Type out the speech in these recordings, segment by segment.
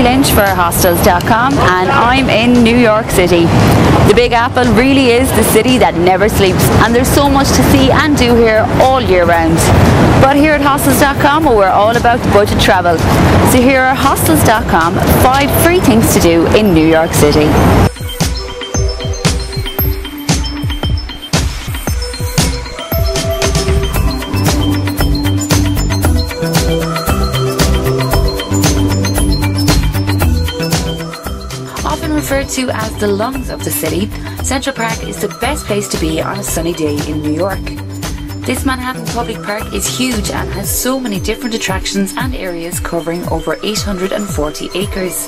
Lynch for Hostels.com, and I'm in New York City. The Big Apple really is the city that never sleeps, and there's so much to see and do here all year round. But here at Hostels.com, we're all about budget travel. So here are Hostels.com 5 free things to do in New York City. Referred to as the lungs of the city, Central Park is the best place to be on a sunny day in New York. This Manhattan public park is huge and has so many different attractions and areas covering over 840 acres.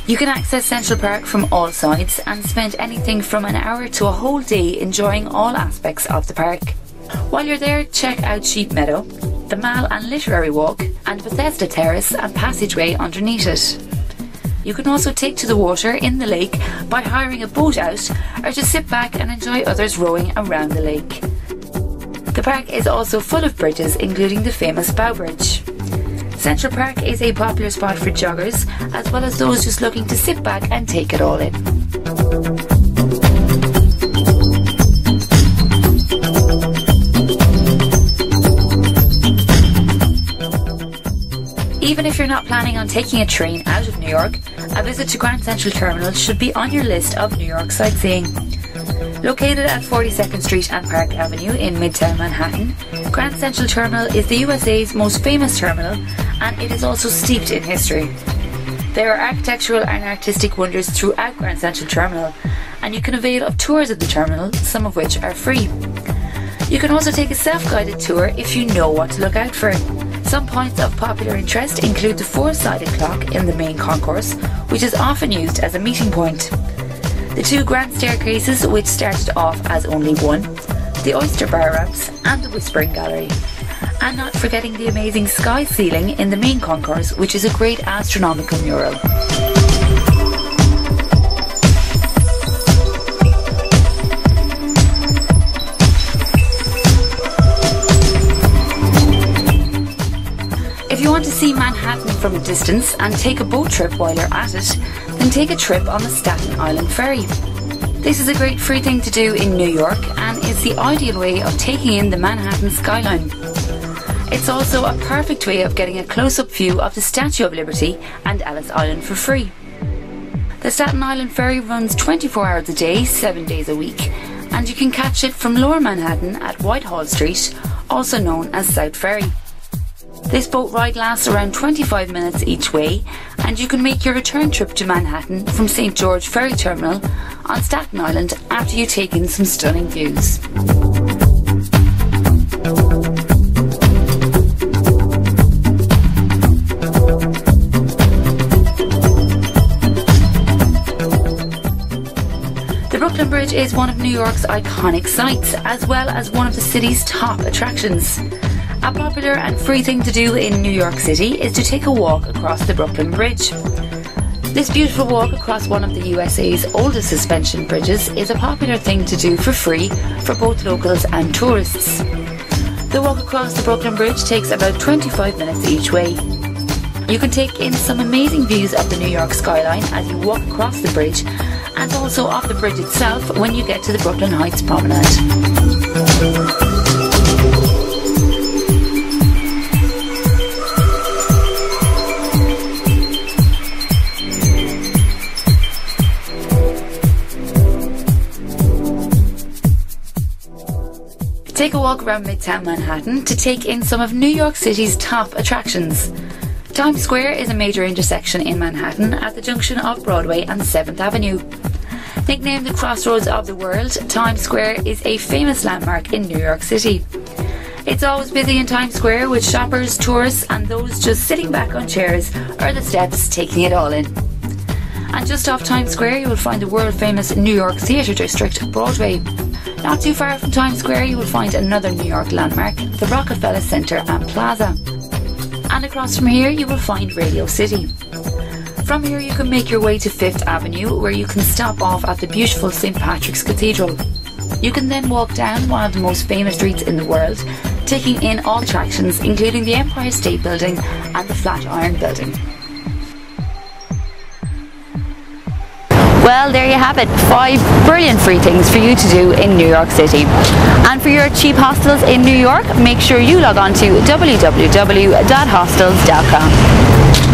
You can access Central Park from all sides and spend anything from an hour to a whole day enjoying all aspects of the park. While you're there, check out Sheep Meadow, the Mall and Literary Walk, and Bethesda Terrace and passageway underneath it. You can also take to the water in the lake by hiring a boat out, or just sit back and enjoy others rowing around the lake. The park is also full of bridges, including the famous Bow Bridge. Central Park is a popular spot for joggers, as well as those just looking to sit back and take it all in. Even if you're not planning on taking a train out of New York, a visit to Grand Central Terminal should be on your list of New York sightseeing. Located at 42nd Street and Park Avenue in Midtown Manhattan, Grand Central Terminal is the USA's most famous terminal, and it is also steeped in history. There are architectural and artistic wonders throughout Grand Central Terminal, and you can avail of tours of the terminal, some of which are free. You can also take a self-guided tour if you know what to look out for. Some points of popular interest include the four-sided clock in the main concourse, which is often used as a meeting point, the 2 grand staircases which started off as only one, the oyster bar ramps and the whispering gallery, and not forgetting the amazing sky ceiling in the main concourse, which is a great astronomical mural. If you want to see Manhattan from a distance and take a boat trip while you're at it, then take a trip on the Staten Island Ferry. This is a great free thing to do in New York and is the ideal way of taking in the Manhattan skyline. It's also a perfect way of getting a close-up view of the Statue of Liberty and Ellis Island for free. The Staten Island Ferry runs 24 hours a day, 7 days a week, and you can catch it from Lower Manhattan at Whitehall Street, also known as South Ferry. This boat ride lasts around 25 minutes each way, and you can make your return trip to Manhattan from St. George Ferry Terminal on Staten Island after you take in some stunning views. The Brooklyn Bridge is one of New York's iconic sights, as well as one of the city's top attractions. A popular and free thing to do in New York City is to take a walk across the Brooklyn Bridge. This beautiful walk across one of the USA's oldest suspension bridges is a popular thing to do for free for both locals and tourists. The walk across the Brooklyn Bridge takes about 25 minutes each way. You can take in some amazing views of the New York skyline as you walk across the bridge, and also off the bridge itself when you get to the Brooklyn Heights Promenade. Take a walk around Midtown Manhattan to take in some of New York City's top attractions. Times Square is a major intersection in Manhattan at the junction of Broadway and 7th Avenue. Nicknamed the Crossroads of the World, Times Square is a famous landmark in New York City. It's always busy in Times Square with shoppers, tourists and those just sitting back on chairs or the steps taking it all in. And just off Times Square you will find the world famous New York Theatre District, Broadway. Not too far from Times Square you will find another New York landmark, the Rockefeller Center and Plaza. And across from here you will find Radio City. From here you can make your way to 5th Avenue, where you can stop off at the beautiful St. Patrick's Cathedral. You can then walk down one of the most famous streets in the world, taking in all attractions including the Empire State Building and the Flatiron Building. Well, there you have it, 5 brilliant free things for you to do in New York City. And for your cheap hostels in New York, make sure you log on to www.hostels.com.